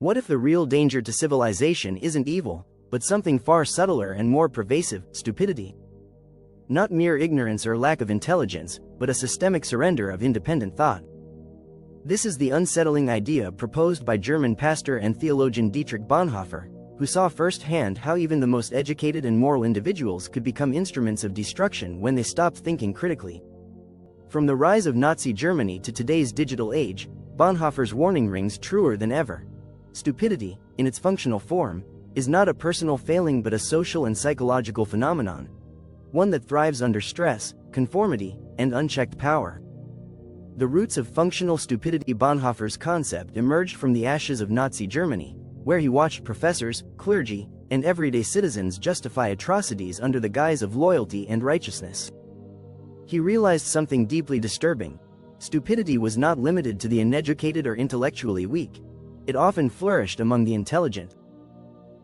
What if the real danger to civilization isn't evil, but something far subtler and more pervasive: stupidity? Not mere ignorance or lack of intelligence, but a systemic surrender of independent thought. This is the unsettling idea proposed by German pastor and theologian Dietrich Bonhoeffer, who saw firsthand how even the most educated and moral individuals could become instruments of destruction when they stopped thinking critically. From the rise of Nazi Germany to today's digital age, Bonhoeffer's warning rings truer than ever. Stupidity, in its functional form, is not a personal failing but a social and psychological phenomenon, one that thrives under stress, conformity, and unchecked power. The roots of functional stupidity. Bonhoeffer's concept emerged from the ashes of Nazi Germany, where he watched professors, clergy, and everyday citizens justify atrocities under the guise of loyalty and righteousness. He realized something deeply disturbing: stupidity was not limited to the uneducated or intellectually weak. It often flourished among the intelligent.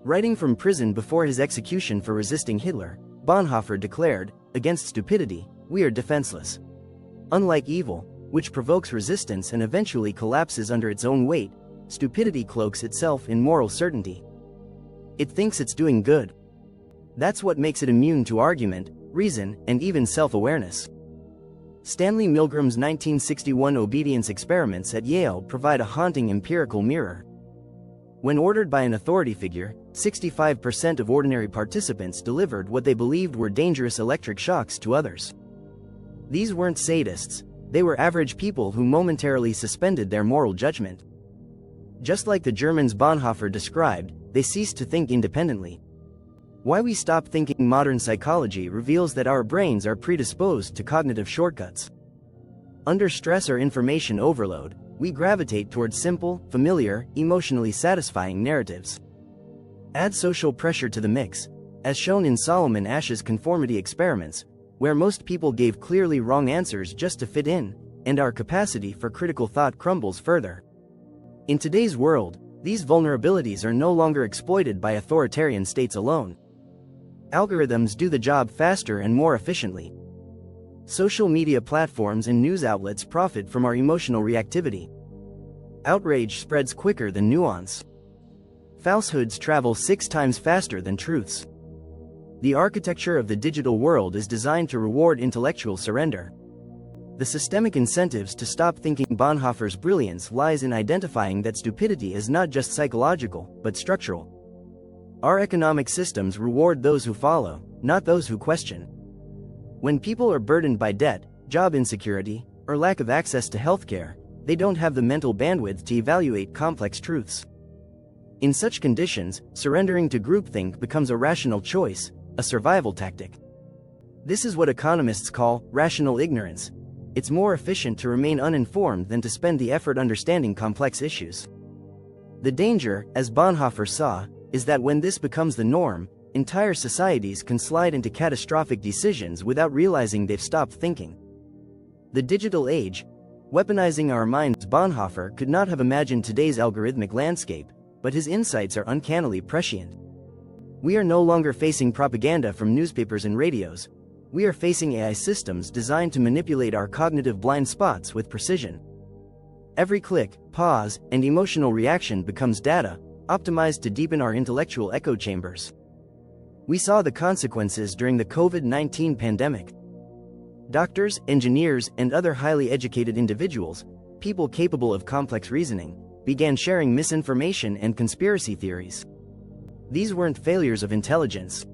Writing from prison before his execution for resisting Hitler, Bonhoeffer declared, "Against stupidity, we are defenseless." Unlike evil, which provokes resistance and eventually collapses under its own weight, stupidity cloaks itself in moral certainty. It thinks it's doing good. That's what makes it immune to argument, reason, and even self-awareness. Stanley Milgram's 1961 obedience experiments at Yale provide a haunting empirical mirror. When ordered by an authority figure, 65% of ordinary participants delivered what they believed were dangerous electric shocks to others. These weren't sadists, they were average people who momentarily suspended their moral judgment. Just like the Germans Bonhoeffer described, they ceased to think independently. Why we stop thinking. Modern psychology reveals that our brains are predisposed to cognitive shortcuts. Under stress or information overload, we gravitate towards simple, familiar, emotionally satisfying narratives. Add social pressure to the mix, as shown in Solomon Asch's conformity experiments, where most people gave clearly wrong answers just to fit in, and our capacity for critical thought crumbles further. In today's world, these vulnerabilities are no longer exploited by authoritarian states alone. Algorithms do the job faster and more efficiently. Social media platforms and news outlets profit from our emotional reactivity. Outrage spreads quicker than nuance. Falsehoods travel 6 times faster than truths. The architecture of the digital world is designed to reward intellectual surrender. The systemic incentives to stop thinking. Bonhoeffer's brilliance lies in identifying that stupidity is not just psychological, but structural. Our economic systems reward those who follow, not those who question. When people are burdened by debt, job insecurity, or lack of access to healthcare, they don't have the mental bandwidth to evaluate complex truths. In such conditions, surrendering to groupthink becomes a rational choice, a survival tactic. This is what economists call rational ignorance. It's more efficient to remain uninformed than to spend the effort understanding complex issues. The danger, as Bonhoeffer saw, is that when this becomes the norm, entire societies can slide into catastrophic decisions without realizing they've stopped thinking. The digital age, weaponizing our minds. Bonhoeffer could not have imagined today's algorithmic landscape, but his insights are uncannily prescient. We are no longer facing propaganda from newspapers and radios. We are facing AI systems designed to manipulate our cognitive blind spots with precision. Every click, pause, and emotional reaction becomes data, optimized to deepen our intellectual echo chambers. We saw the consequences during the COVID-19 pandemic. Doctors, engineers, and other highly educated individuals, people capable of complex reasoning, began sharing misinformation and conspiracy theories. These weren't failures of intelligence.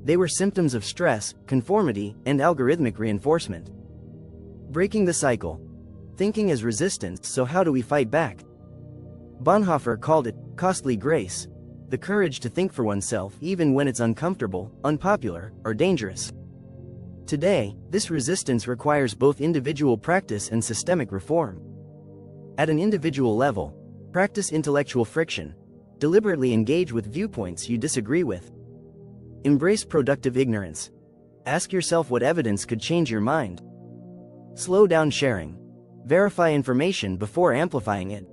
They were symptoms of stress, conformity, and algorithmic reinforcement. Breaking the cycle. Thinking as resistance, so how do we fight back? Bonhoeffer called it costly grace, the courage to think for oneself even when it's uncomfortable, unpopular, or dangerous. Today, this resistance requires both individual practice and systemic reform. At an individual level, practice intellectual friction. Deliberately engage with viewpoints you disagree with. Embrace productive ignorance. Ask yourself what evidence could change your mind. Slow down sharing. Verify information before amplifying it.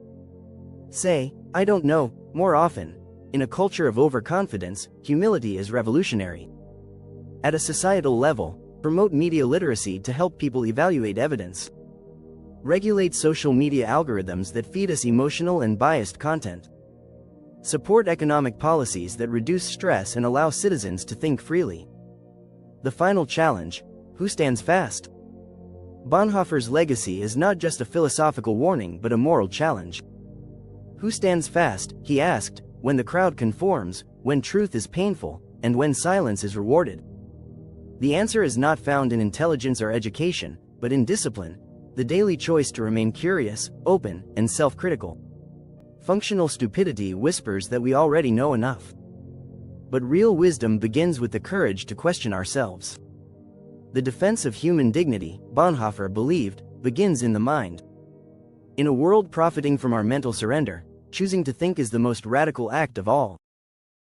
Say, "I don't know," more often. In a culture of overconfidence, humility is revolutionary. At a societal level, promote media literacy to help people evaluate evidence. Regulate social media algorithms that feed us emotional and biased content. Support economic policies that reduce stress and allow citizens to think freely. The final challenge: who stands fast? Bonhoeffer's legacy is not just a philosophical warning but a moral challenge. Who stands fast, he asked, when the crowd conforms, when truth is painful, and when silence is rewarded? The answer is not found in intelligence or education, but in discipline, the daily choice to remain curious, open, and self-critical. Functional stupidity whispers that we already know enough. But real wisdom begins with the courage to question ourselves. The defense of human dignity, Bonhoeffer believed, begins in the mind. In a world profiting from our mental surrender, choosing to think is the most radical act of all.